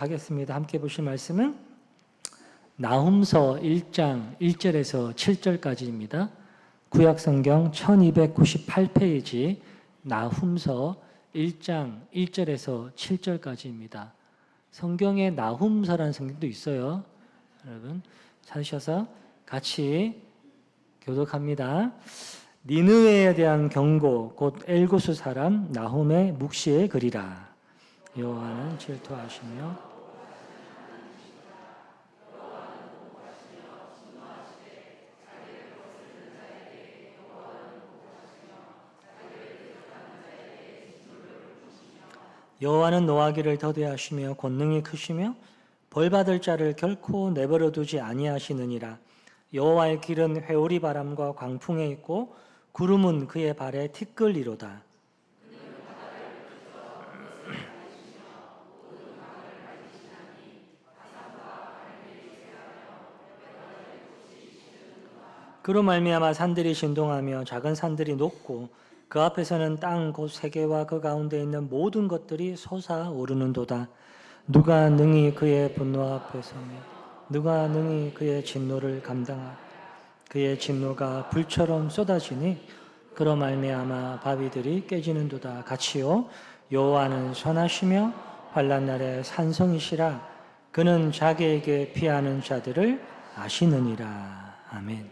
하겠습니다. 함께 보실 말씀은 나훔서 1장 1절에서 7절까지입니다. 구약성경 1298페이지 나훔서 1장 1절에서 7절까지입니다. 성경에 나훔서라는 성경도 있어요. 여러분 찾으셔서 같이 교독합니다. 니느웨에 대한 경고 곧 엘고수 사람 나훔의 묵시의 글이라. 여호와는 질투하시며 여호와는 노하기를 더디하시며 권능이 크시며 벌받을 자를 결코 내버려 두지 아니하시느니라. 여호와의 길은 회오리 바람과 광풍에 있고 구름은 그의 발에 티끌이로다. 그로 말미암아 산들이 진동하며 작은 산들이 녹고 그 앞에서는 땅 곧 세계와 그 가운데 있는 모든 것들이 솟아오르는도다. 누가 능히 그의 분노 앞에 서며 누가 능히 그의 진노를 감당하며 그의 진노가 불처럼 쏟아지니 그로 말미암아 바위들이 깨지는도다. 같이요 여호와는 선하시며 환난 날에 산성이시라. 그는 자기에게 피하는 자들을 아시느니라. 아멘.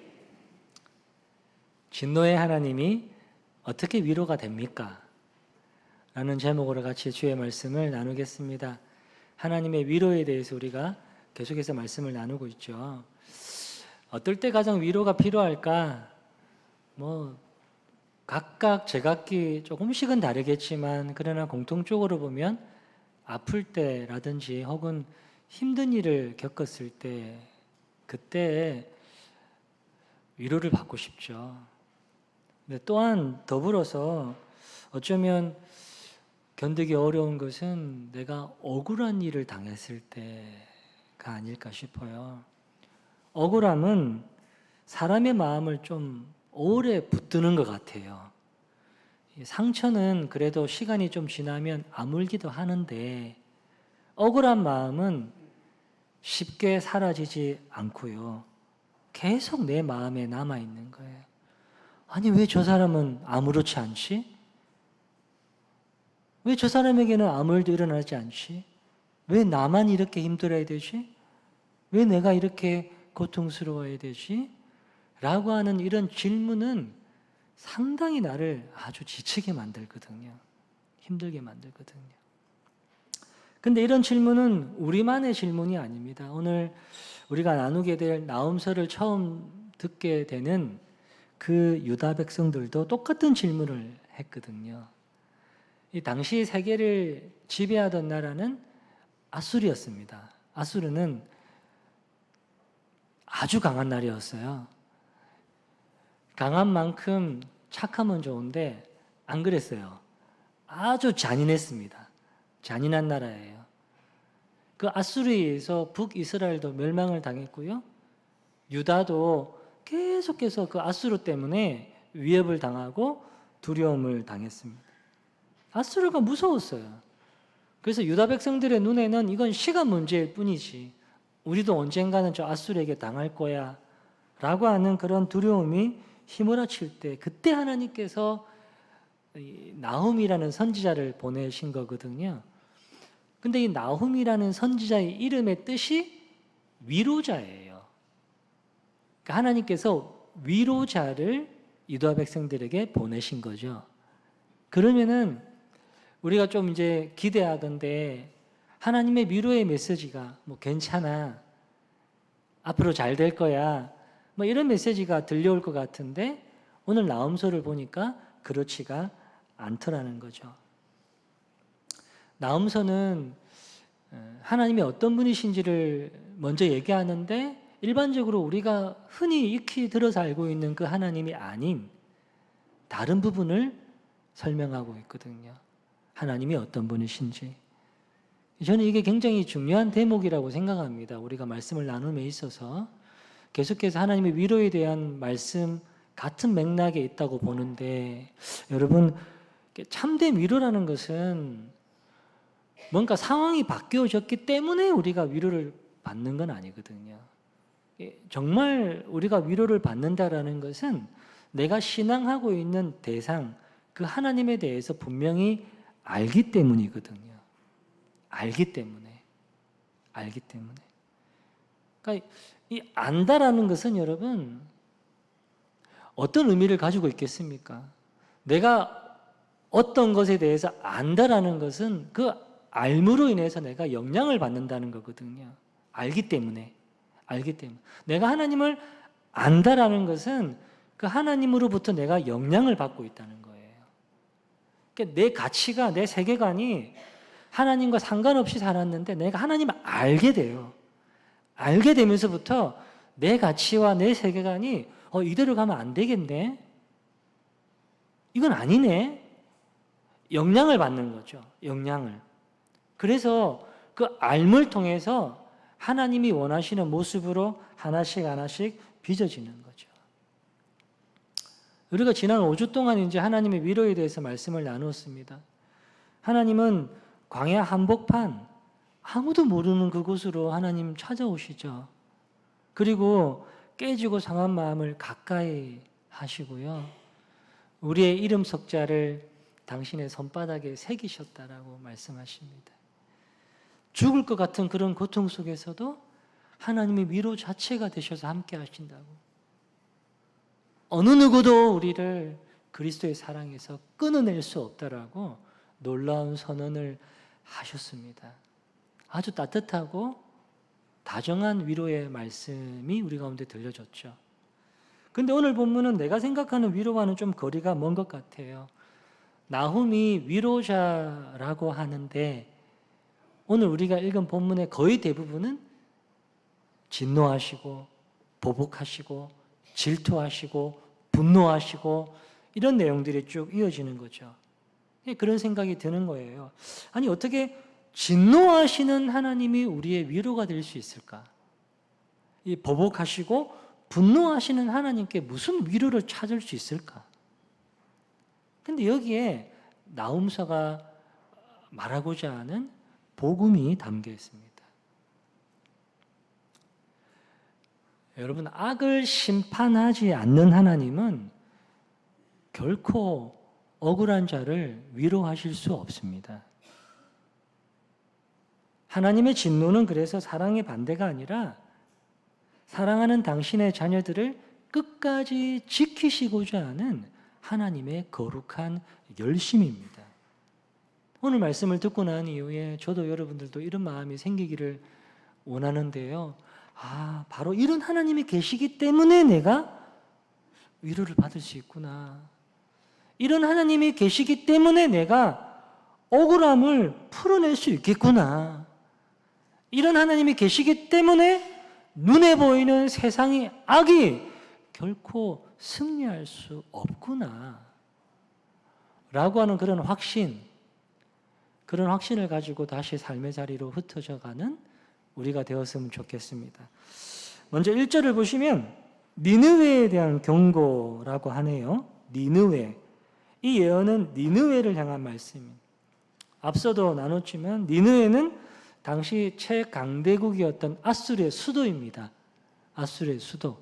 진노의 하나님이 어떻게 위로가 됩니까? 라는 제목으로 같이 주의 말씀을 나누겠습니다. 하나님의 위로에 대해서 우리가 계속해서 말씀을 나누고 있죠. 어떨 때 가장 위로가 필요할까? 각각 제각기 조금씩은 다르겠지만 그러나 공통적으로 보면 아플 때라든지 혹은 힘든 일을 겪었을 때 그때 위로를 받고 싶죠. 근데 또한 더불어서 어쩌면 견디기 어려운 것은 내가 억울한 일을 당했을 때가 아닐까 싶어요. 억울함은 사람의 마음을 좀 오래 붙드는 것 같아요. 상처는 그래도 시간이 좀 지나면 아물기도 하는데 억울한 마음은 쉽게 사라지지 않고요. 계속 내 마음에 남아있는 거예요. 아니 왜 저 사람은 아무렇지 않지? 왜 저 사람에게는 아무 일도 일어나지 않지? 왜 나만 이렇게 힘들어야 되지? 왜 내가 이렇게 고통스러워야 되지? 라고 하는 이런 질문은 상당히 나를 아주 지치게 만들거든요. 힘들게 만들거든요. 근데 이런 질문은 우리만의 질문이 아닙니다. 오늘 우리가 나누게 될 나훔서를 처음 듣게 되는 그 유다 백성들도 똑같은 질문을 했거든요. 이 당시 세계를 지배하던 나라는 아수르였습니다. 아수르는 아주 강한 나라였어요. 강한 만큼 착하면 좋은데 안 그랬어요. 아주 잔인했습니다. 잔인한 나라예요. 그 아수르에 의해서 북이스라엘도 멸망을 당했고요. 유다도 계속해서 그 아수르 때문에 위협을 당하고 두려움을 당했습니다. 아수르가 무서웠어요. 그래서 유다 백성들의 눈에는 이건 시간 문제일 뿐이지 우리도 언젠가는 저 아수르에게 당할 거야 라고 하는 그런 두려움이 휘몰아칠 때 그때 하나님께서 나훔이라는 선지자를 보내신 거거든요. 근데 이 나훔이라는 선지자의 이름의 뜻이 위로자예요. 그러니까 하나님께서 위로자를 유다 백성들에게 보내신 거죠. 그러면은 우리가 좀 이제 기대하던데 하나님의 위로의 메시지가 괜찮아, 앞으로 잘 될 거야, 이런 메시지가 들려올 것 같은데 오늘 나훔서를 보니까 그렇지가 않더라는 거죠. 나훔서는 하나님이 어떤 분이신지를 먼저 얘기하는데 일반적으로 우리가 흔히 익히 들어서 알고 있는 그 하나님이 아닌 다른 부분을 설명하고 있거든요. 하나님이 어떤 분이신지. 저는 이게 굉장히 중요한 대목이라고 생각합니다. 우리가 말씀을 나눔에 있어서 계속해서 하나님의 위로에 대한 말씀 같은 맥락에 있다고 보는데 여러분 참된 위로라는 것은 뭔가 상황이 바뀌어졌기 때문에 우리가 위로를 받는 건 아니거든요. 정말 우리가 위로를 받는다라는 것은 내가 신앙하고 있는 대상, 그 하나님에 대해서 분명히 알기 때문이거든요. 알기 때문에. 그러니까 이 안다라는 것은 여러분 어떤 의미를 가지고 있겠습니까? 내가 어떤 것에 대해서 안다라는 것은 그 알므로 인해서 내가 영향을 받는다는 거거든요. 알기 때문에. 내가 하나님을 안다라는 것은 그 하나님으로부터 내가 영향을 받고 있다는 거예요. 그러니까 내 가치가, 내 세계관이 하나님과 상관없이 살았는데 내가 하나님을 알게 돼요. 알게 되면서부터 내 가치와 내 세계관이 이대로 가면 안 되겠네? 이건 아니네? 영향을 받는 거죠. 영향을. 그래서 그 알을 통해서 하나님이 원하시는 모습으로 하나씩 빚어지는 거죠. 우리가 지난 5주 동안 이제 하나님의 위로에 대해서 말씀을 나누었습니다. 하나님은 광야 한복판, 아무도 모르는 그곳으로 하나님 찾아오시죠. 그리고 깨지고 상한 마음을 가까이 하시고요. 우리의 이름 석자를 당신의 손바닥에 새기셨다라고 말씀하십니다. 죽을 것 같은 그런 고통 속에서도 하나님의 위로 자체가 되셔서 함께 하신다고. 어느 누구도 우리를 그리스도의 사랑에서 끊어낼 수 없다라고 놀라운 선언을 하셨습니다. 아주 따뜻하고 다정한 위로의 말씀이 우리 가운데 들려졌죠. 근데 오늘 본문은 내가 생각하는 위로와는 좀 거리가 먼 것 같아요. 나훔이 위로자라고 하는데 오늘 우리가 읽은 본문의 거의 대부분은 진노하시고 보복하시고 질투하시고 분노하시고 이런 내용들이 쭉 이어지는 거죠. 그런 생각이 드는 거예요. 아니 어떻게 진노하시는 하나님이 우리의 위로가 될 수 있을까? 이 보복하시고 분노하시는 하나님께 무슨 위로를 찾을 수 있을까? 근데 여기에 나훔서가 말하고자 하는 복음이 담겨 있습니다. 여러분, 악을 심판하지 않는 하나님은 결코 억울한 자를 위로하실 수 없습니다. 하나님의 진노는 그래서 사랑의 반대가 아니라 사랑하는 당신의 자녀들을 끝까지 지키시고자 하는 하나님의 거룩한 열심입니다. 오늘 말씀을 듣고 난 이후에 저도 여러분들도 이런 마음이 생기기를 원하는데요. 바로 이런 하나님이 계시기 때문에 내가 위로를 받을 수 있구나. 이런 하나님이 계시기 때문에 내가 억울함을 풀어낼 수 있겠구나. 이런 하나님이 계시기 때문에 눈에 보이는 세상의 악이 결코 승리할 수 없구나. 라고 하는 그런 확신을 가지고 다시 삶의 자리로 흩어져가는 우리가 되었으면 좋겠습니다. 먼저 1절을 보시면 니느웨에 대한 경고라고 하네요. 니느웨. 이 예언은 니느웨를 향한 말씀입니다. 앞서도 나눴지만 니느웨는 당시 최강대국이었던 아수르의 수도입니다. 아수르의 수도.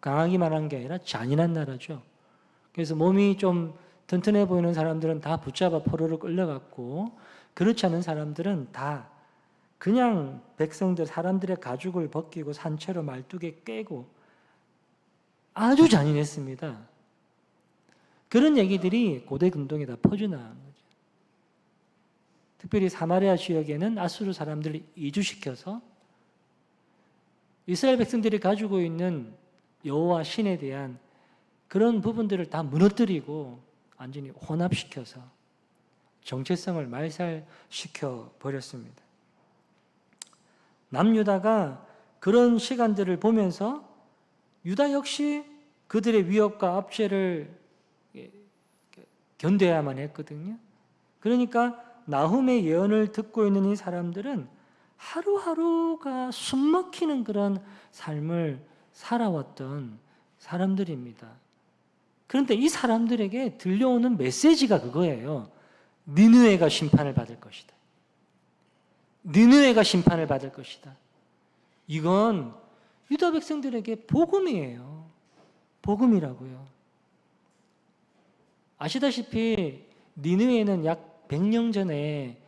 강하기만 한 게 아니라 잔인한 나라죠. 그래서 몸이 좀 튼튼해 보이는 사람들은 다 붙잡아 포로로 끌려갔고 그렇지 않은 사람들은 다 그냥 사람들의 가죽을 벗기고 산채로 말뚝에 깨고 아주 잔인했습니다. 그런 얘기들이 고대 근동에 다 퍼져나간 거죠. 특별히 사마리아 지역에는 아수르 사람들을 이주시켜서 이스라엘 백성들이 가지고 있는 여호와 신에 대한 그런 부분들을 다 무너뜨리고 완전히 혼합시켜서 정체성을 말살시켜 버렸습니다. 남유다가 그런 시간들을 보면서 유다 역시 그들의 위협과 압제를 견뎌야만 했거든요. 그러니까 나훔의 예언을 듣고 있는 이 사람들은 하루하루가 숨막히는 그런 삶을 살아왔던 사람들입니다. 그런데 이 사람들에게 들려오는 메시지가 그거예요. 니느웨가 심판을 받을 것이다. 니느웨가 심판을 받을 것이다. 이건 유다 백성들에게 복음이에요. 복음이라고요. 아시다시피 니느웨는 약 100년 전에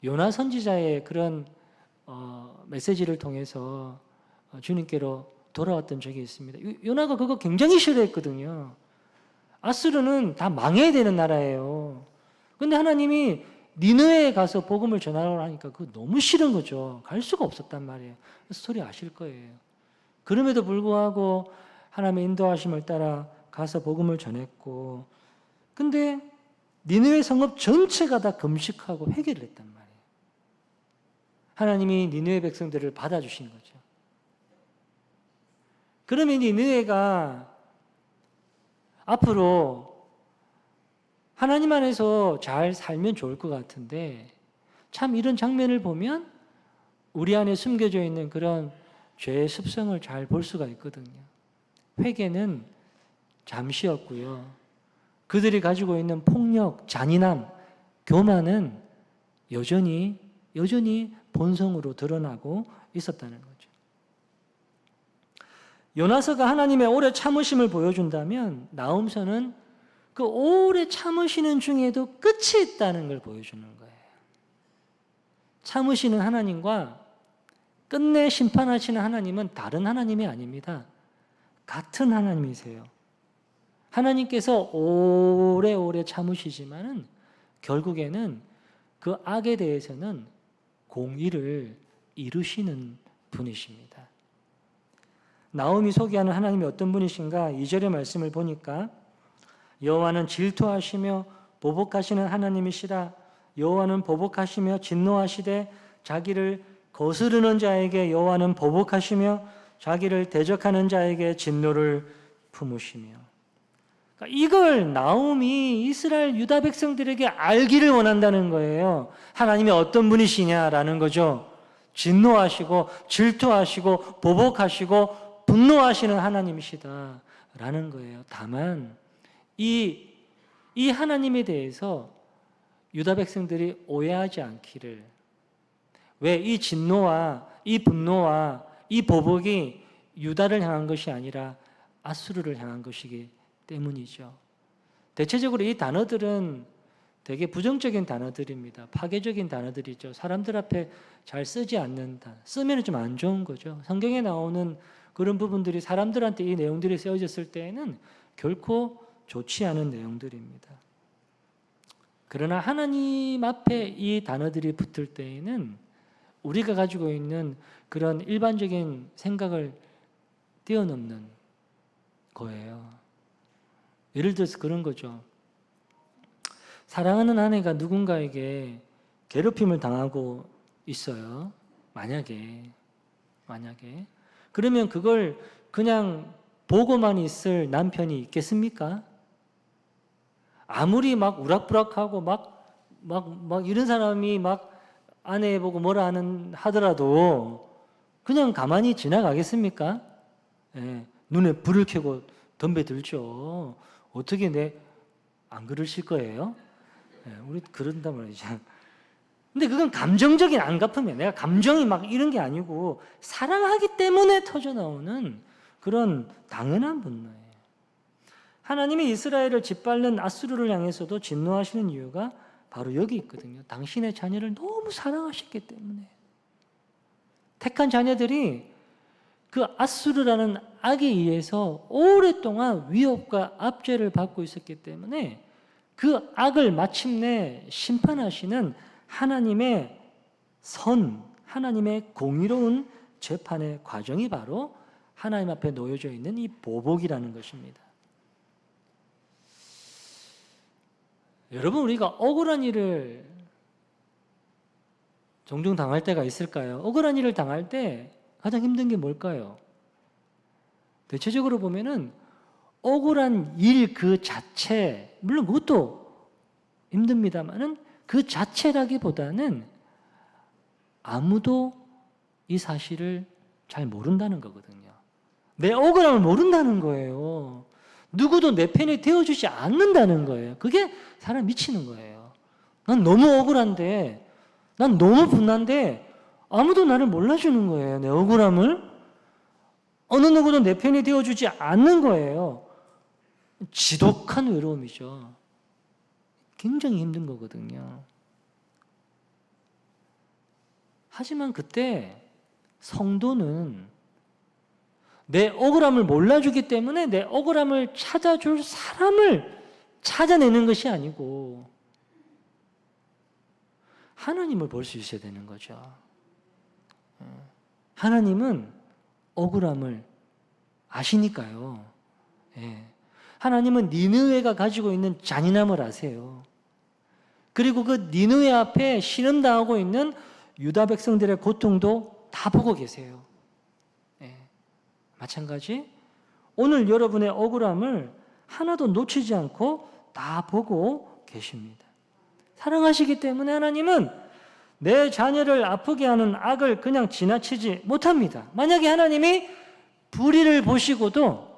요나 선지자의 그런 메시지를 통해서 주님께로 돌아왔던 적이 있습니다. 요나가 그거 굉장히 싫어했거든요. 아수르는 다 망해야 되는 나라예요. 근데 하나님이 니느웨에 가서 복음을 전하라고 하니까 그거 너무 싫은 거죠. 갈 수가 없었단 말이에요. 스토리 아실 거예요. 그럼에도 불구하고 하나님의 인도하심을 따라 가서 복음을 전했고, 근데 니느웨 성읍 전체가 다 금식하고 회개를 했단 말이에요. 하나님이 니느웨 백성들을 받아주신 거죠. 그러면 니느웨가 앞으로 하나님 안에서 잘 살면 좋을 것 같은데, 참 이런 장면을 보면 우리 안에 숨겨져 있는 그런 죄의 습성을 잘 볼 수가 있거든요. 회개는 잠시였고요. 그들이 가지고 있는 폭력, 잔인함, 교만은 여전히 본성으로 드러나고 있었다는 거죠. 요나서가 하나님의 오래 참으심을 보여준다면 나홈서는 그 오래 참으시는 중에도 끝이 있다는 걸 보여주는 거예요. 참으시는 하나님과 끝내 심판하시는 하나님은 다른 하나님이 아닙니다. 같은 하나님이세요. 하나님께서 오래오래 참으시지만은 결국에는 그 악에 대해서는 공의를 이루시는 분이십니다. 나홈이 소개하는 하나님이 어떤 분이신가? 2절의 말씀을 보니까 여호와는 질투하시며 보복하시는 하나님이시라. 여호와는 보복하시며 진노하시되 자기를 거스르는 자에게 여호와는 보복하시며 자기를 대적하는 자에게 진노를 품으시며. 그러니까 이걸 나홈이 이스라엘 유다 백성들에게 알기를 원한다는 거예요. 하나님이 어떤 분이시냐라는 거죠. 진노하시고 질투하시고 보복하시고 분노하시는 하나님이시다라는 거예요. 다만 이 하나님에 대해서 유다 백성들이 오해하지 않기를, 왜 이 진노와 이 분노와 이 보복이 유다를 향한 것이 아니라 아수르를 향한 것이기 때문이죠. 대체적으로 이 단어들은 되게 부정적인 단어들입니다. 파괴적인 단어들이죠. 사람들 앞에 잘 쓰지 않는 단어. 쓰면 좀 안 좋은 거죠. 성경에 나오는 그런 부분들이 사람들한테 이 내용들이 쓰여졌을 때에는 결코 좋지 않은 내용들입니다. 그러나 하나님 앞에 이 단어들이 붙을 때에는 우리가 가지고 있는 그런 일반적인 생각을 뛰어넘는 거예요. 예를 들어서 그런 거죠. 사랑하는 아내가 누군가에게 괴롭힘을 당하고 있어요. 만약에 그러면 그걸 그냥 보고만 있을 남편이 있겠습니까? 아무리 막 우락부락하고 막 이런 사람이 막 아내 보고 뭐라 하더라도 그냥 가만히 지나가겠습니까? 예, 눈에 불을 켜고 덤벼들죠. 어떻게 안 그러실 거예요? 예, 우리 그런단 말이죠. 근데 그건 감정적인 안갚음이에요. 내가 감정이 막 이런 게 아니고 사랑하기 때문에 터져나오는 그런 당연한 분노예요. 하나님이 이스라엘을 짓밟는 아수르를 향해서도 진노하시는 이유가 바로 여기 있거든요. 당신의 자녀를 너무 사랑하셨기 때문에. 택한 자녀들이 그 아수르라는 악에 의해서 오랫동안 위협과 압제를 받고 있었기 때문에 그 악을 마침내 심판하시는 하나님의 하나님의 공의로운 재판의 과정이 바로 하나님 앞에 놓여져 있는 이 보복이라는 것입니다. 여러분, 우리가 억울한 일을 종종 당할 때가 있을까요? 억울한 일을 당할 때 가장 힘든 게 뭘까요? 대체적으로 보면은 억울한 일 그 자체, 물론 그것도 힘듭니다만은 그 자체라기보다는 아무도 이 사실을 잘 모른다는 거거든요. 내 억울함을 모른다는 거예요. 누구도 내 편이 되어주지 않는다는 거예요. 그게 사람 미치는 거예요. 난 너무 억울한데, 난 너무 분한데 아무도 나를 몰라주는 거예요. 내 억울함을. 어느 누구도 내 편이 되어주지 않는 거예요. 지독한 외로움이죠. 굉장히 힘든 거거든요. 하지만 그때 성도는 내 억울함을 몰라주기 때문에 내 억울함을 찾아줄 사람을 찾아내는 것이 아니고 하나님을 볼 수 있어야 되는 거죠. 하나님은 억울함을 아시니까요. 하나님은 니느웨가 가지고 있는 잔인함을 아세요. 그리고 그 니느웨 앞에 신음당하고 있는 유다 백성들의 고통도 다 보고 계세요. 마찬가지 오늘 여러분의 억울함을 하나도 놓치지 않고 다 보고 계십니다. 사랑하시기 때문에 하나님은 내 자녀를 아프게 하는 악을 그냥 지나치지 못합니다. 만약에 하나님이 불의를 보시고도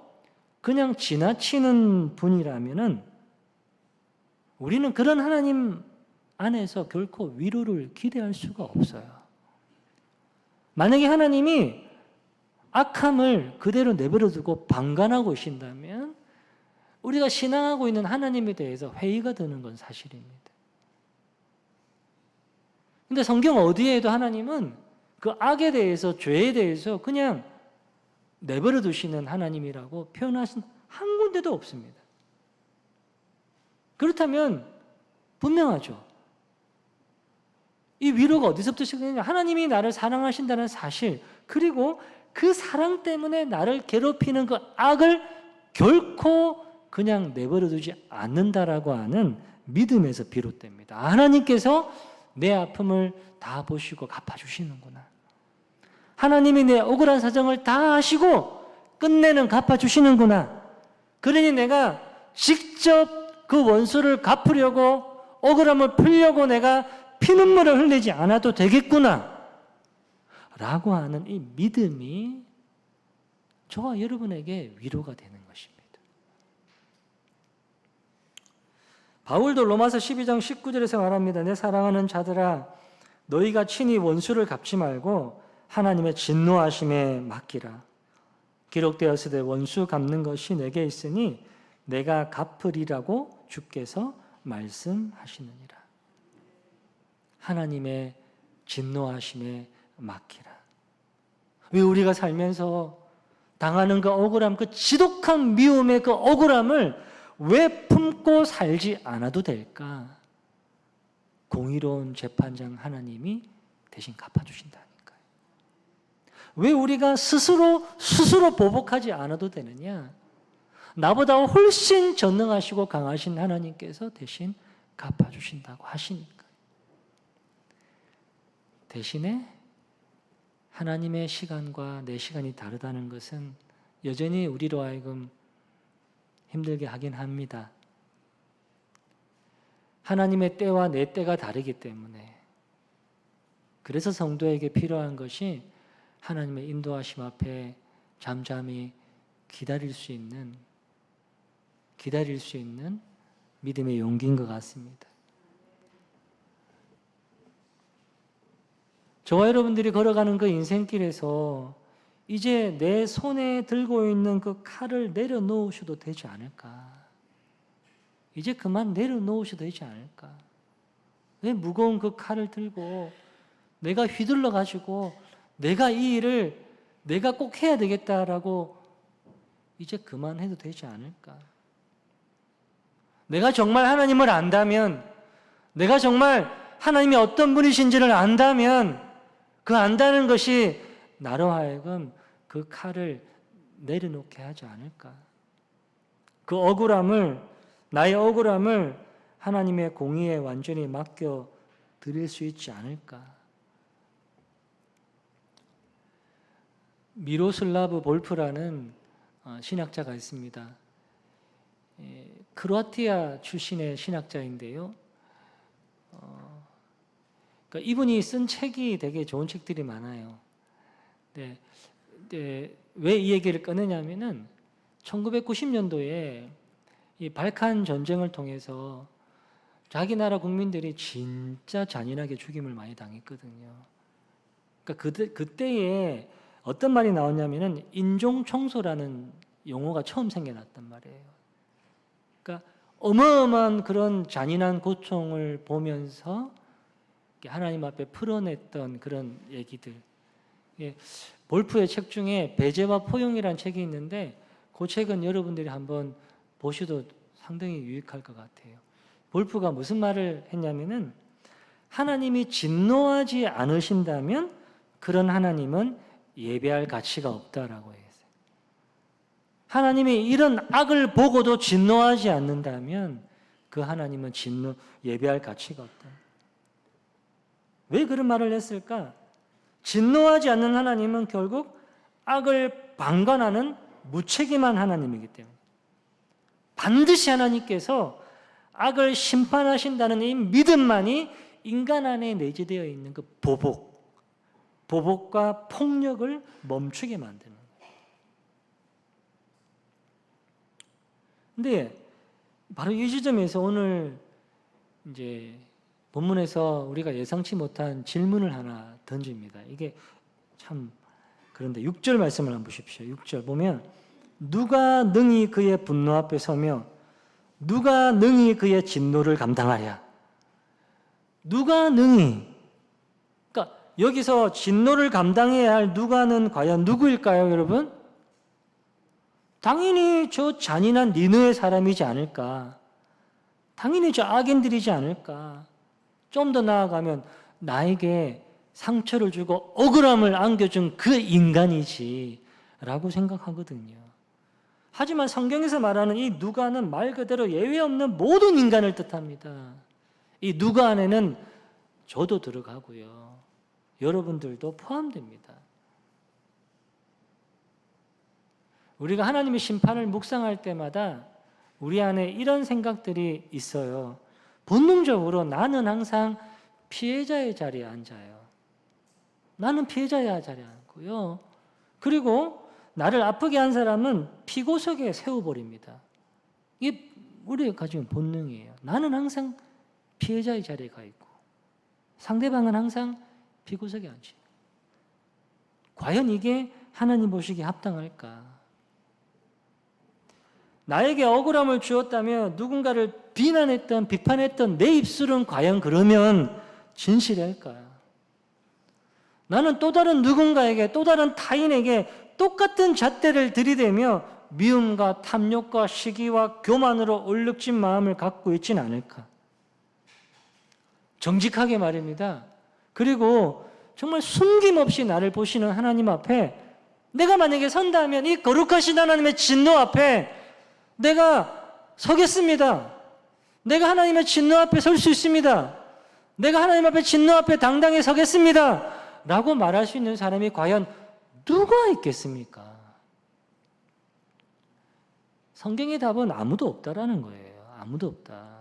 그냥 지나치는 분이라면은 우리는 그런 하나님 안에서 결코 위로를 기대할 수가 없어요. 만약에 하나님이 악함을 그대로 내버려두고 방관하고 계신다면 우리가 신앙하고 있는 하나님에 대해서 회의가 드는 건 사실입니다. 근데 성경 어디에도 하나님은 그 악에 대해서, 죄에 대해서 그냥 내버려 두시는 하나님이라고 표현하신 한 군데도 없습니다. 그렇다면 분명하죠. 이 위로가 어디서부터 시작되느냐? 하나님이 나를 사랑하신다는 사실, 그리고 그 사랑 때문에 나를 괴롭히는 그 악을 결코 그냥 내버려 두지 않는다라고 하는 믿음에서 비롯됩니다. 하나님께서 내 아픔을 다 보시고 갚아주시는구나. 하나님이 내 억울한 사정을 다 아시고 끝내는 갚아주시는구나. 그러니 내가 직접 그 원수를 갚으려고 억울함을 풀려고 내가 피눈물을 흘리지 않아도 되겠구나 라고 하는 이 믿음이 저와 여러분에게 위로가 되는 것입니다. 바울도 로마서 12장 19절에서 말합니다. 내 사랑하는 자들아 너희가 친히 원수를 갚지 말고 하나님의 진노하심에 맡기라. 기록되었으되 원수 갚는 것이 내게 있으니 내가 갚으리라고 주께서 말씀하시느니라. 하나님의 진노하심에 맡기라. 왜 우리가 살면서 당하는 그 억울함, 그 지독한 미움의 그 억울함을 왜 품고 살지 않아도 될까? 공의로운 재판장 하나님이 대신 갚아주신다니까요. 왜 우리가 스스로 보복하지 않아도 되느냐? 나보다 훨씬 전능하시고 강하신 하나님께서 대신 갚아주신다고 하시니까. 대신에 하나님의 시간과 내 시간이 다르다는 것은 여전히 우리로 하여금 힘들게 하긴 합니다. 하나님의 때와 내 때가 다르기 때문에 그래서 성도에게 필요한 것이 하나님의 인도하심 앞에 잠잠히 기다릴 수 있는 믿음의 용기인 것 같습니다. 저와 여러분들이 걸어가는 그 인생길에서 이제 내 손에 들고 있는 그 칼을 내려놓으셔도 되지 않을까? 이제 그만 내려놓으셔도 되지 않을까? 왜 무거운 그 칼을 들고 내가 휘둘러 가지고 내가 이 일을 내가 꼭 해야 되겠다라고 이제 그만해도 되지 않을까? 내가 정말 하나님을 안다면, 내가 정말 하나님이 어떤 분이신지를 안다면 그 안다는 것이 나로 하여금 그 칼을 내려놓게 하지 않을까? 그 억울함을, 나의 억울함을 하나님의 공의에 완전히 맡겨 드릴 수 있지 않을까? 미로슬라브 볼프라는 신학자가 있습니다. 크로아티아 출신의 신학자인데요. 그러니까 이분이 쓴 책이 되게 좋은 책들이 많아요. 왜 이 얘기를 꺼내냐면은 1990년도에 이 발칸 전쟁을 통해서 자기 나라 국민들이 진짜 잔인하게 죽임을 많이 당했거든요. 그러니까 그때에 어떤 말이 나오냐면은 인종청소라는 용어가 처음 생겨났단 말이에요. 그러니까 어마어마한 그런 잔인한 고통을 보면서 하나님 앞에 풀어냈던 그런 얘기들. 볼프의 책 중에 배제와 포용이라는 책이 있는데 그 책은 여러분들이 한번 보셔도 상당히 유익할 것 같아요. 볼프가 무슨 말을 했냐면은 하나님이 진노하지 않으신다면 그런 하나님은 예배할 가치가 없다라고 했어요. 하나님이 이런 악을 보고도 진노하지 않는다면 그 하나님은 예배할 가치가 없다. 왜 그런 말을 했을까? 진노하지 않는 하나님은 결국 악을 방관하는 무책임한 하나님이기 때문에 반드시 하나님께서 악을 심판하신다는 이 믿음만이 인간 안에 내재되어 있는 그 보복과 폭력을 멈추게 만드는 거예요. 근데 바로 이 지점에서 오늘 이제 본문에서 우리가 예상치 못한 질문을 하나 던집니다. 이게 참 그런데 6절 말씀을 한번 보십시오. 6절 보면 누가 능히 그의 분노 앞에 서며 누가 능히 그의 진노를 감당하랴. 누가 능히. 그러니까 여기서 진노를 감당해야 할 누가는 과연 누구일까요, 여러분? 당연히 저 잔인한 니느웨 사람이지 않을까. 당연히 저 악인들이지 않을까. 좀 더 나아가면 나에게 상처를 주고 억울함을 안겨준 그 인간이지 라고 생각하거든요. 하지만 성경에서 말하는 이 누가는 말 그대로 예외 없는 모든 인간을 뜻합니다. 이 누가 안에는 저도 들어가고요. 여러분들도 포함됩니다. 우리가 하나님의 심판을 묵상할 때마다 우리 안에 이런 생각들이 있어요. 본능적으로 나는 항상 피해자의 자리에 앉아요. 나는 피해자의 자리에 앉고요. 그리고 나를 아프게 한 사람은 피고석에 세워버립니다. 이게 우리가 가지고 있는 본능이에요. 나는 항상 피해자의 자리에 가 있고 상대방은 항상 피고석에 앉지. 과연 이게 하나님 보시기에 합당할까? 나에게 억울함을 주었다며 누군가를 비난했던 비판했던 내 입술은 과연 그러면 진실일까? 나는 또 다른 누군가에게 또 다른 타인에게 똑같은 잣대를 들이대며 미움과 탐욕과 시기와 교만으로 얼룩진 마음을 갖고 있지는 않을까? 정직하게 말입니다. 그리고 정말 숨김없이 나를 보시는 하나님 앞에 내가 만약에 선다면 이 거룩하신 하나님의 진노 앞에 내가 서겠습니다. 내가 하나님의 진노 앞에 설 수 있습니다. 내가 하나님 앞에 진노 앞에 당당히 서겠습니다. 라고 말할 수 있는 사람이 과연 누가 있겠습니까? 성경의 답은 아무도 없다라는 거예요. 아무도 없다.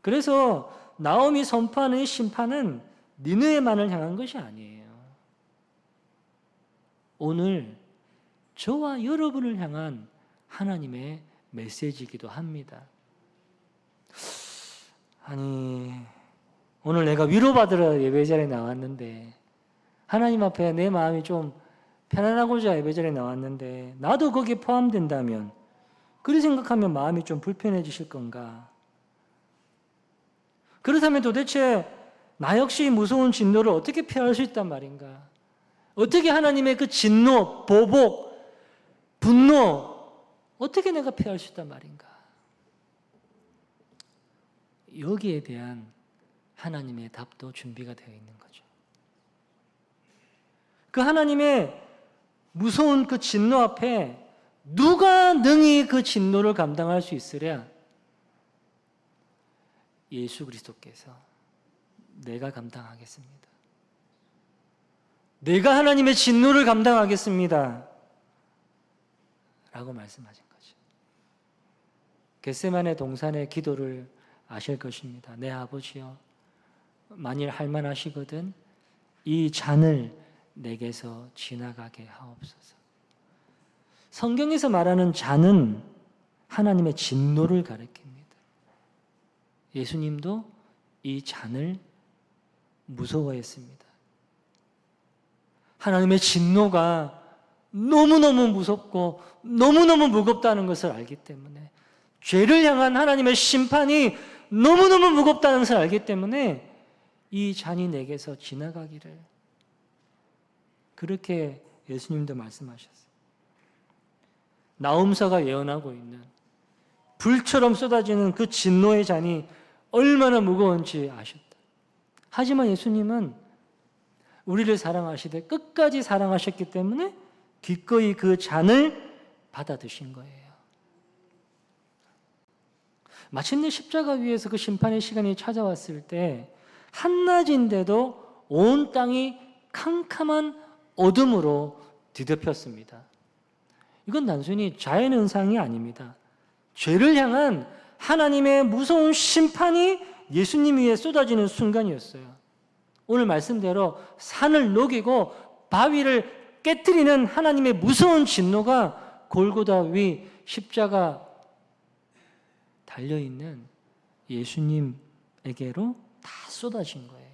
그래서 나옴이 선포하는 이 심판은 니느웨만을 향한 것이 아니에요. 오늘 저와 여러분을 향한 하나님의 메시지이기도 합니다. 아니, 오늘 내가 위로받으러 예배자리에 나왔는데 하나님 앞에 내 마음이 좀 편안하고자 예배자리에 나왔는데 나도 거기에 포함된다면 그리 생각하면 마음이 좀 불편해지실 건가? 그렇다면 도대체 나 역시 무서운 진노를 어떻게 피할 수 있단 말인가? 어떻게 하나님의 그 진노, 보복, 분노 어떻게 내가 피할 수 있단 말인가? 여기에 대한 하나님의 답도 준비가 되어 있는 거죠. 그 하나님의 무서운 그 진노 앞에 누가 능히 그 진노를 감당할 수 있으랴? 예수 그리스도께서 내가 감당하겠습니다. 내가 하나님의 진노를 감당하겠습니다. 라고 말씀하신 거죠. 겟세마네 동산의 기도를 아실 것입니다. 내 아버지여, 만일 할만하시거든 이 잔을 내게서 지나가게 하옵소서. 성경에서 말하는 잔은 하나님의 진노를 가리킵니다. 예수님도 이 잔을 무서워했습니다. 하나님의 진노가 너무너무 무섭고 너무너무 무겁다는 것을 알기 때문에, 죄를 향한 하나님의 심판이 너무너무 무겁다는 것을 알기 때문에 이 잔이 내게서 지나가기를, 그렇게 예수님도 말씀하셨어요. 나홈서가 예언하고 있는 불처럼 쏟아지는 그 진노의 잔이 얼마나 무거운지 아셨다. 하지만 예수님은 우리를 사랑하시되 끝까지 사랑하셨기 때문에 기꺼이 그 잔을 받아 드신 거예요. 마침내 십자가 위에서 그 심판의 시간이 찾아왔을 때 한낮인데도 온 땅이 캄캄한 어둠으로 뒤덮였습니다. 이건 단순히 자연현상이 아닙니다. 죄를 향한 하나님의 무서운 심판이 예수님 위에 쏟아지는 순간이었어요. 오늘 말씀대로 산을 녹이고 바위를 깨뜨리는 하나님의 무서운 진노가 골고다 위 십자가 달려있는 예수님에게로 다 쏟아진 거예요.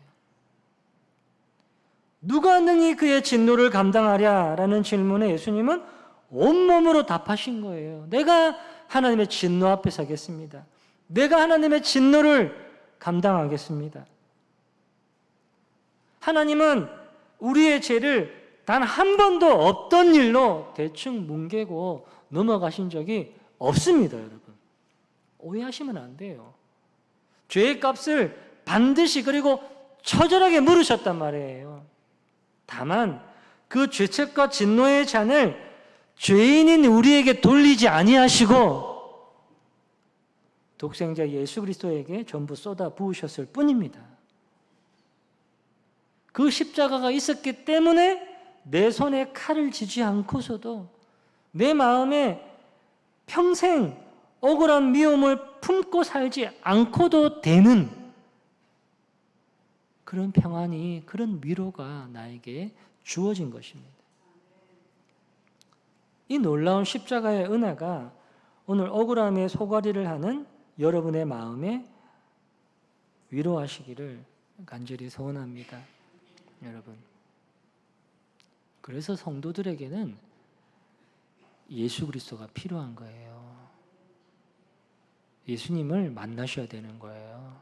누가 능히 그의 진노를 감당하랴? 라는 질문에 예수님은 온몸으로 답하신 거예요. 내가 하나님의 진노 앞에 서겠습니다. 내가 하나님의 진노를 감당하겠습니다. 하나님은 우리의 죄를 단 한 번도 없던 일로 대충 뭉개고 넘어가신 적이 없습니다, 여러분. 오해하시면 안 돼요. 죄의 값을 반드시 그리고 처절하게 물으셨단 말이에요. 다만 그 죄책과 진노의 잔을 죄인인 우리에게 돌리지 아니하시고 독생자 예수 그리스도에게 전부 쏟아 부으셨을 뿐입니다. 그 십자가가 있었기 때문에 내 손에 칼을 쥐지 않고서도 내 마음에 평생 억울한 미움을 품고 살지 않고도 되는 그런 평안이, 그런 위로가 나에게 주어진 것입니다. 이 놀라운 십자가의 은혜가 오늘 억울함의 소가리를 하는 여러분의 마음에 위로하시기를 간절히 소원합니다. 여러분, 그래서 성도들에게는 예수 그리스도가 필요한 거예요. 예수님을 만나셔야 되는 거예요.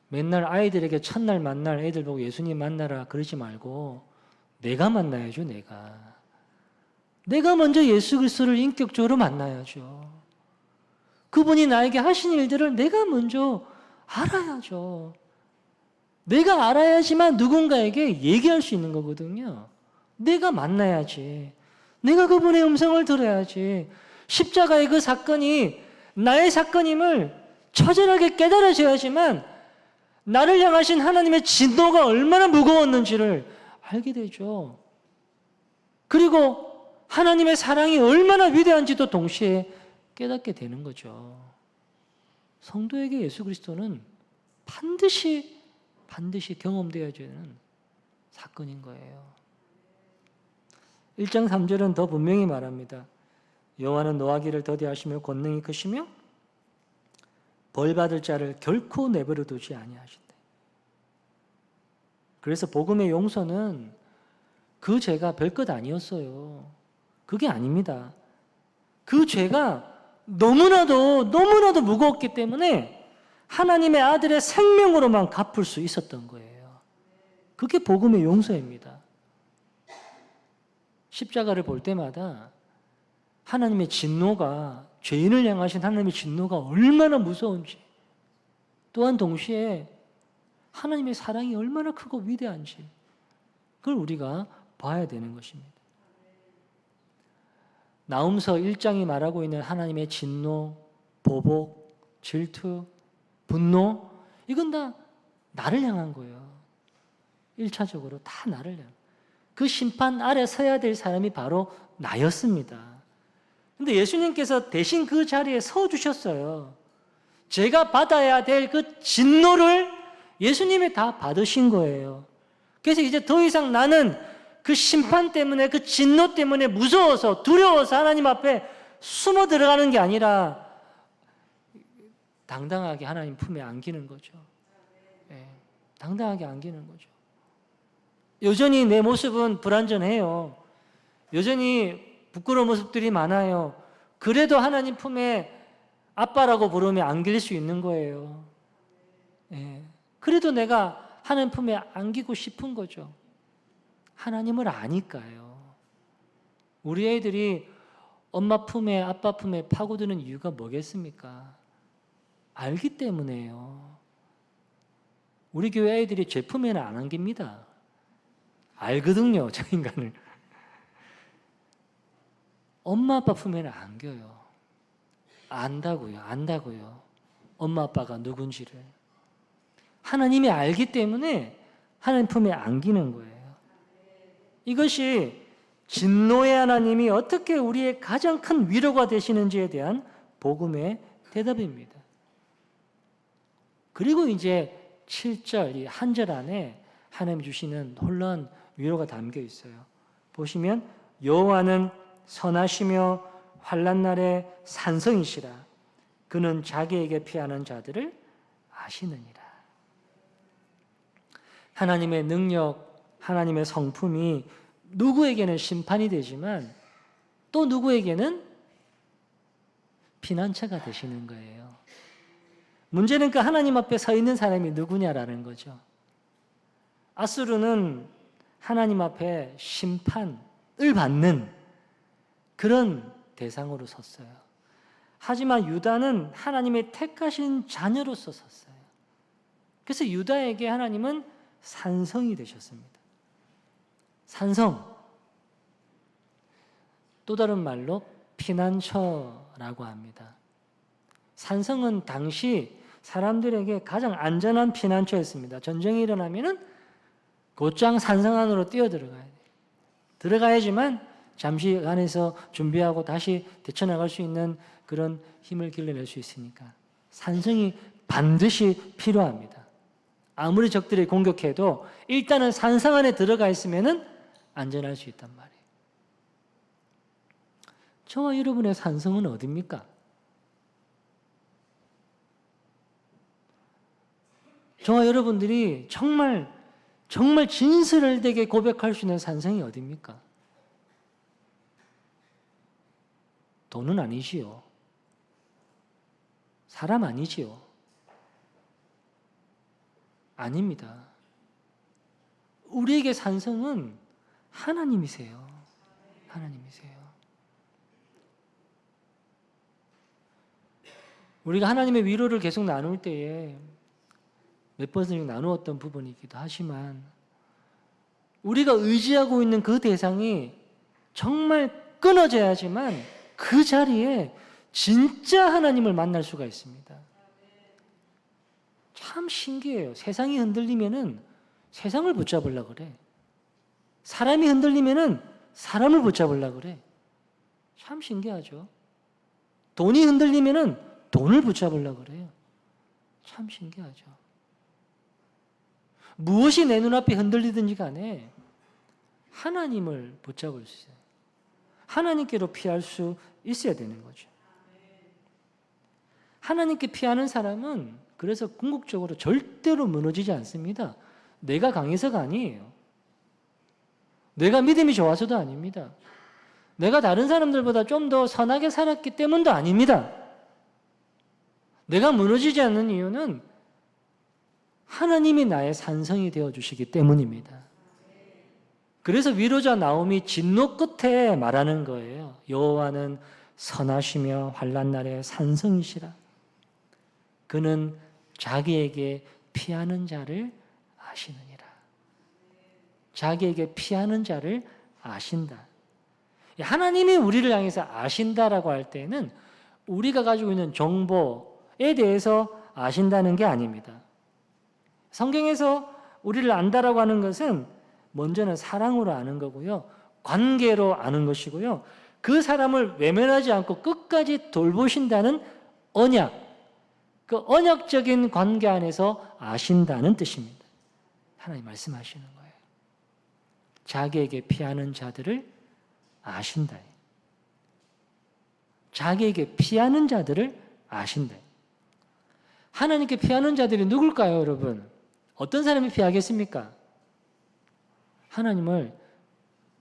맨날 아이들에게 첫날 만날 애들 보고 예수님 만나라 그러지 말고 내가 만나야죠. 내가 먼저 예수 그리스도를 인격적으로 만나야죠. 그분이 나에게 하신 일들을 내가 먼저 알아야죠. 내가 알아야지만 누군가에게 얘기할 수 있는 거거든요. 내가 만나야지. 내가 그분의 음성을 들어야지. 십자가의 그 사건이 나의 사건임을 처절하게 깨달아져야지만 나를 향하신 하나님의 진노가 얼마나 무거웠는지를 알게 되죠. 그리고 하나님의 사랑이 얼마나 위대한지도 동시에 깨닫게 되는 거죠. 성도에게 예수 그리스도는 반드시 경험되어야 되는 사건인 거예요. 1장 3절은 더 분명히 말합니다. 여호와는 노하기를 더디하시며 권능이 크시며 벌받을 자를 결코 내버려 두지 아니하신다. 그래서 복음의 용서는 그 죄가 별것 아니었어요. 그게 아닙니다. 그 죄가 너무나도 무거웠기 때문에 하나님의 아들의 생명으로만 갚을 수 있었던 거예요. 그게 복음의 용서입니다. 십자가를 볼 때마다 하나님의 진노가, 죄인을 향하신 하나님의 진노가 얼마나 무서운지, 또한 동시에 하나님의 사랑이 얼마나 크고 위대한지 그걸 우리가 봐야 되는 것입니다. 나홈서 1장이 말하고 있는 하나님의 진노, 보복, 질투, 분노, 이건 다 나를 향한 거예요. 1차적으로 다 나를 향한. 그 심판 아래 서야 될 사람이 바로 나였습니다. 근데 예수님께서 대신 그 자리에 서 주셨어요. 제가 받아야 될 그 진노를 예수님이 다 받으신 거예요. 그래서 이제 더 이상 나는 그 심판 때문에, 그 진노 때문에 무서워서, 두려워서 하나님 앞에 숨어 들어가는 게 아니라 당당하게 하나님 품에 안기는 거죠. 네, 당당하게 안기는 거죠. 여전히 내 모습은 불완전해요. 여전히 부끄러운 모습들이 많아요. 그래도 하나님 품에 아빠라고 부르면 안길 수 있는 거예요. 예. 그래도 내가 하나님 품에 안기고 싶은 거죠. 하나님을 아니까요. 우리 애들이 엄마 품에 아빠 품에 파고드는 이유가 뭐겠습니까? 알기 때문에요. 우리 교회 애들이 제 품에는 안 안깁니다. 알거든요, 저 인간을. 엄마 아빠 품에는 안겨요. 안다고요. 엄마 아빠가 누군지를. 하나님이 알기 때문에 하나님 품에 안기는 거예요. 이것이 진노의 하나님이 어떻게 우리의 가장 큰 위로가 되시는지에 대한 복음의 대답입니다. 그리고 이제 7절, 이 한 절 안에 하나님이 주시는 놀라운 위로가 담겨 있어요. 보시면 여호와는 선하시며 환난 날에 산성이시라. 그는 자기에게 피하는 자들을 아시느니라. 하나님의 능력, 하나님의 성품이 누구에게는 심판이 되지만 또 누구에게는 피난처가 되시는 거예요. 문제는 그 하나님 앞에 서 있는 사람이 누구냐라는 거죠. 아수르는 하나님 앞에 심판을 받는 그런 대상으로 섰어요. 하지만 유다는 하나님의 택하신 자녀로서 섰어요. 그래서 유다에게 하나님은 산성이 되셨습니다. 산성. 또 다른 말로 피난처라고 합니다. 산성은 당시 사람들에게 가장 안전한 피난처였습니다. 전쟁이 일어나면은 곧장 산성 안으로 뛰어들어가야 돼요. 들어가야지만 잠시 안에서 준비하고 다시 뛰쳐나갈 수 있는 그런 힘을 길러낼 수 있으니까 산성이 반드시 필요합니다. 아무리 적들이 공격해도 일단은 산성 안에 들어가 있으면은 안전할 수 있단 말이에요. 저와 여러분의 산성은 어디입니까? 저와 여러분들이 정말 진실되게 고백할 수 있는 산성이 어디입니까? 돈은 아니지요. 사람 아니지요. 아닙니다. 우리에게 산성은 하나님이세요. 하나님이세요. 우리가 하나님의 위로를 계속 나눌 때에 몇 번씩 나누었던 부분이기도 하지만 우리가 의지하고 있는 그 대상이 정말 끊어져야지만 그 자리에 진짜 하나님을 만날 수가 있습니다. 참 신기해요. 세상이 흔들리면은 세상을 붙잡으려고 그래. 사람이 흔들리면은 사람을 붙잡으려고 그래. 참 신기하죠. 돈이 흔들리면은 돈을 붙잡으려고 그래요. 참 신기하죠. 무엇이 내 눈앞에 흔들리든지 간에 하나님을 붙잡을 수 있어요. 하나님께로 피할 수 있어야 되는 거죠. 하나님께 피하는 사람은 그래서 궁극적으로 절대로 무너지지 않습니다. 내가 강해서가 아니에요. 내가 믿음이 좋아서도 아닙니다. 내가 다른 사람들보다 좀 더 선하게 살았기 때문도 아닙니다. 내가 무너지지 않는 이유는 하나님이 나의 산성이 되어주시기 때문입니다. 그래서 위로자 나홈이 진노 끝에 말하는 거예요. 여호와는 선하시며 환난 날에 산성이시라. 그는 자기에게 피하는 자를 아시느니라. 자기에게 피하는 자를 아신다. 하나님이 우리를 향해서 아신다라고 할 때는 우리가 가지고 있는 정보에 대해서 아신다는 게 아닙니다. 성경에서 우리를 안다라고 하는 것은 먼저는 사랑으로 아는 거고요. 관계로 아는 것이고요. 그 사람을 외면하지 않고 끝까지 돌보신다는 언약, 그 언약적인 관계 안에서 아신다는 뜻입니다. 하나님 말씀하시는 거예요. 자기에게 피하는 자들을 아신다. 자기에게 피하는 자들을 아신다. 하나님께 피하는 자들이 누굴까요, 여러분? 어떤 사람이 피하겠습니까? 하나님을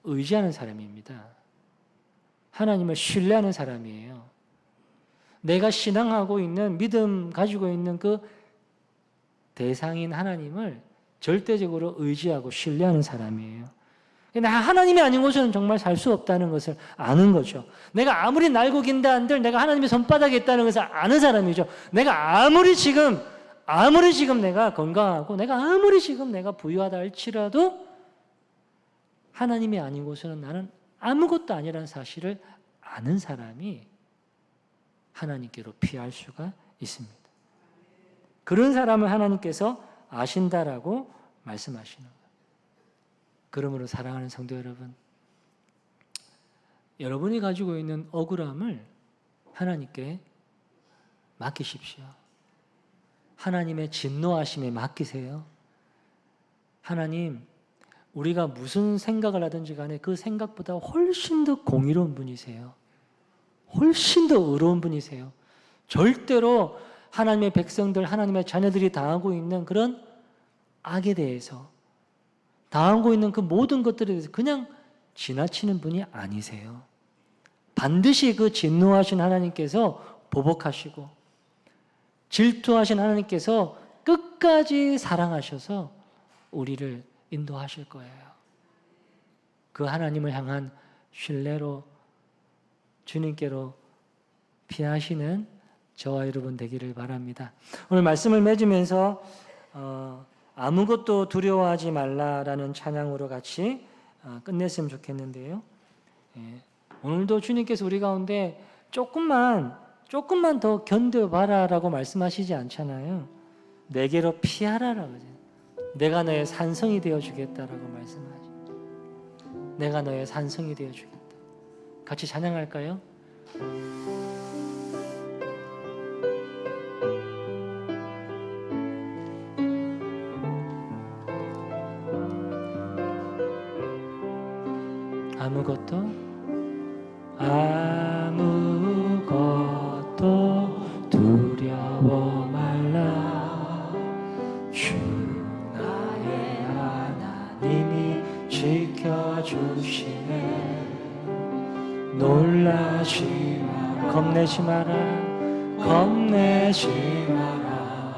의지하는 사람입니다. 하나님을 신뢰하는 사람이에요. 내가 신앙하고 있는 믿음 가지고 있는 그 대상인 하나님을 절대적으로 의지하고 신뢰하는 사람이에요. 나 하나님이 아닌 곳에는 정말 살 수 없다는 것을 아는 거죠. 내가 아무리 날고 긴다 한들 내가 하나님의 손바닥에 있다는 것을 아는 사람이죠. 내가 아무리 지금 내가 건강하고 내가 아무리 지금 내가 부유하다 할지라도 하나님이 아닌 곳에는 나는 아무것도 아니라는 사실을 아는 사람이 하나님께로 피할 수가 있습니다. 그런 사람을 하나님께서 아신다라고 말씀하시는 거예요. 그러므로 사랑하는 성도 여러분, 여러분이 가지고 있는 억울함을 하나님께 맡기십시오. 하나님의 진노하심에 맡기세요. 하나님, 우리가 무슨 생각을 하든지 간에 그 생각보다 훨씬 더 공의로운 분이세요. 훨씬 더 의로운 분이세요. 절대로 하나님의 백성들, 하나님의 자녀들이 당하고 있는 그런 악에 대해서, 당하고 있는 그 모든 것들에 대해서 그냥 지나치는 분이 아니세요. 반드시 그 진노하신 하나님께서 보복하시고 질투하신 하나님께서 끝까지 사랑하셔서 우리를 인도하실 거예요. 그 하나님을 향한 신뢰로 주님께로 피하시는 저와 여러분 되기를 바랍니다. 오늘 말씀을 맺으면서 아무것도 두려워하지 말라라는 찬양으로 같이 끝냈으면 좋겠는데요. 오늘도 주님께서 우리 가운데 조금만 더 견뎌봐라라고 말씀하시지 않잖아요. 내게로 피하라라고 하죠. 내가 너의 산성이 되어주겠다라고 말씀하죠. 내가 너의 산성이 되어주겠다. 같이 찬양할까요? 아무것도 두려워 말라. 주 나의 하나님이 지켜주시네. 놀라지 마라, 겁내지 마라.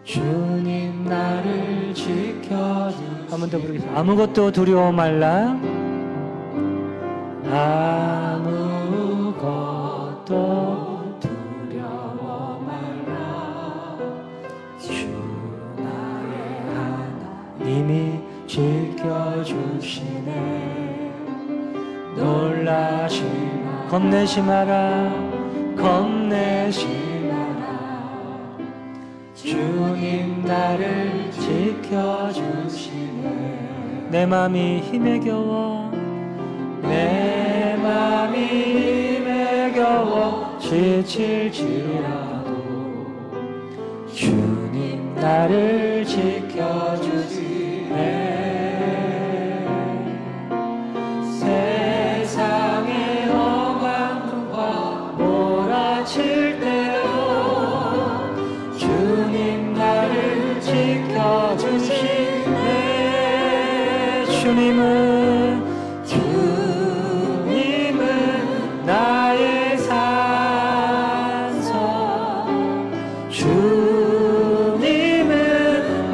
주님 나를 지켜주시네. 한 번 더 부르겠습니다. 아무것도 두려워 말라. 아무것도 두려워 말라. 주 나의 하나님이 지켜주시네. 놀라지 마라, 겁내지 마라. 주님 나를 지켜주시네. 내 맘이 힘에 겨워 지칠지라도 주님 나를 지켜주시네. 세상의 험한 풍파 몰아칠 때도 주님 나를 지켜주시네. 주님은 나의 산성, 주님은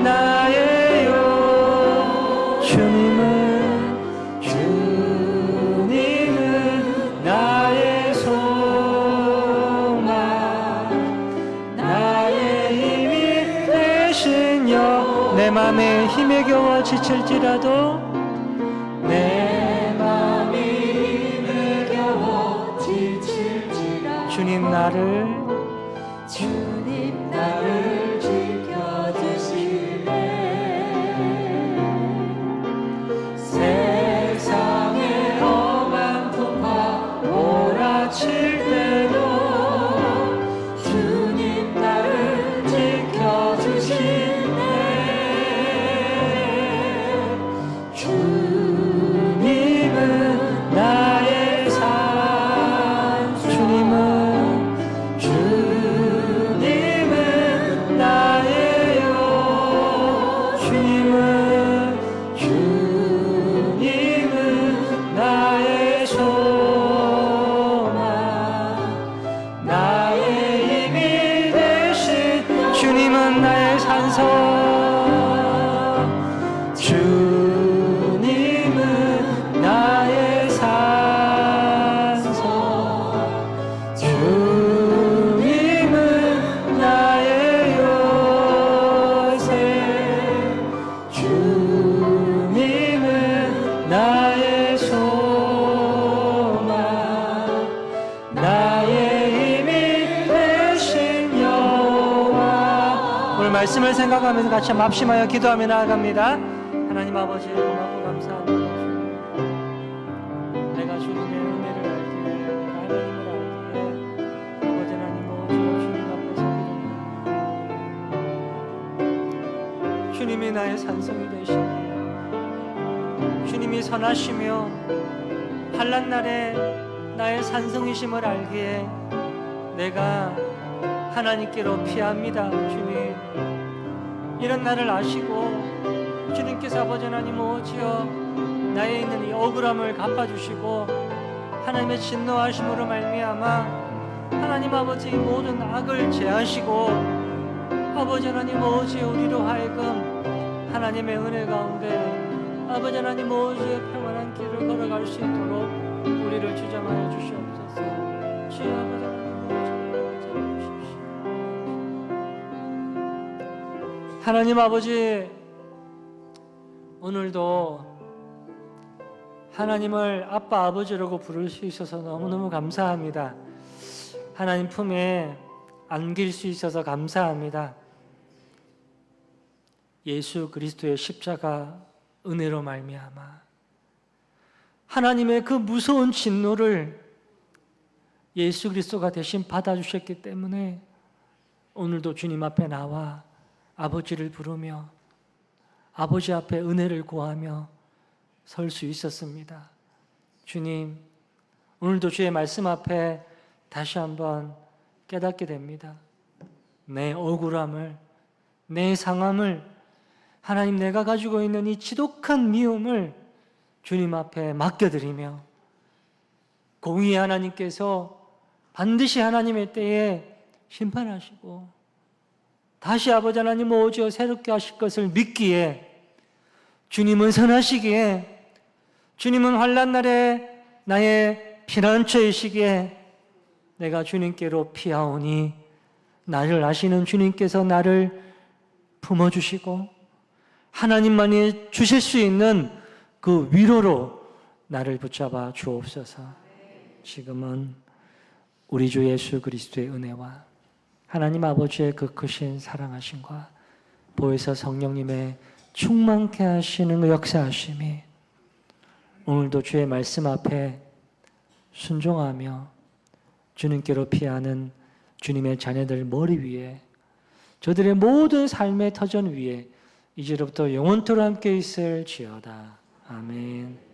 나의 요, 주님은 나의 소망, 나의 힘이 되신 여. 내 맘에 힘에 겨워 지칠지라도 주님 나를 지켜주시네. 세상의 험한 풍파 몰아칠 때도 주님 나를 지켜주시네. 주님은 나의 산, 주님은 나의 요, 주님은 말씀을 생각하면서 같이 한번 합심하여 기도하며 나아갑니다. 하나님 아버지 고맙고 감사합니다. 주님, 내가 주님의 은혜를 알기에, 내가 하나님을 알기에 아버지 하나님 오직 주님 앞에 서기를, 주님이 나의 산성이 되시니 주님이 선하시며 환난 날에 나의 산성이심을 알기에 내가 하나님께로 피합니다. 주님, 이런 나를 아시고 주님께서 아버지 하나님 오지어 나에 있는 이 억울함을 갚아주시고 하나님의 진노하심으로 말미암아 하나님 아버지 모든 악을 제하시고 아버지 하나님 오지어 우리로 하여금 하나님의 은혜 가운데 아버지 하나님 오지의 평안한 길을 걸어갈 수 있도록 우리를 주장하여 주시옵소서. 주여 아버지 하나님 아버지, 오늘도 하나님을 아빠 아버지라고 부를 수 있어서 너무너무 감사합니다. 하나님 품에 안길 수 있어서 감사합니다. 예수 그리스도의 십자가 은혜로 말미암아 하나님의 그 무서운 진노를 예수 그리스도가 대신 받아주셨기 때문에 오늘도 주님 앞에 나와 아버지를 부르며 아버지 앞에 은혜를 구하며 설 수 있었습니다. 주님, 오늘도 주의 말씀 앞에 다시 한번 깨닫게 됩니다. 내 억울함을, 내 상함을, 하나님 내가 가지고 있는 이 지독한 미움을 주님 앞에 맡겨드리며 공의의 하나님께서 반드시 하나님의 때에 심판하시고 다시 아버지 하나님 오지어 새롭게 하실 것을 믿기에 주님은 선하시기에 주님은 환난 날에 나의 피난처이시기에 내가 주님께로 피하오니 나를 아시는 주님께서 나를 품어주시고 하나님만이 주실 수 있는 그 위로로 나를 붙잡아 주옵소서. 지금은 우리 주 예수 그리스도의 은혜와 하나님 아버지의 그 크신 사랑하심과 보혜사 성령님의 충만케 하시는 그 역사하심이 오늘도 주의 말씀 앞에 순종하며 주님께로 피하는 주님의 자녀들 머리 위에 저들의 모든 삶의 터전 위에 이제로부터 영원토록 함께 있을지어다. 아멘.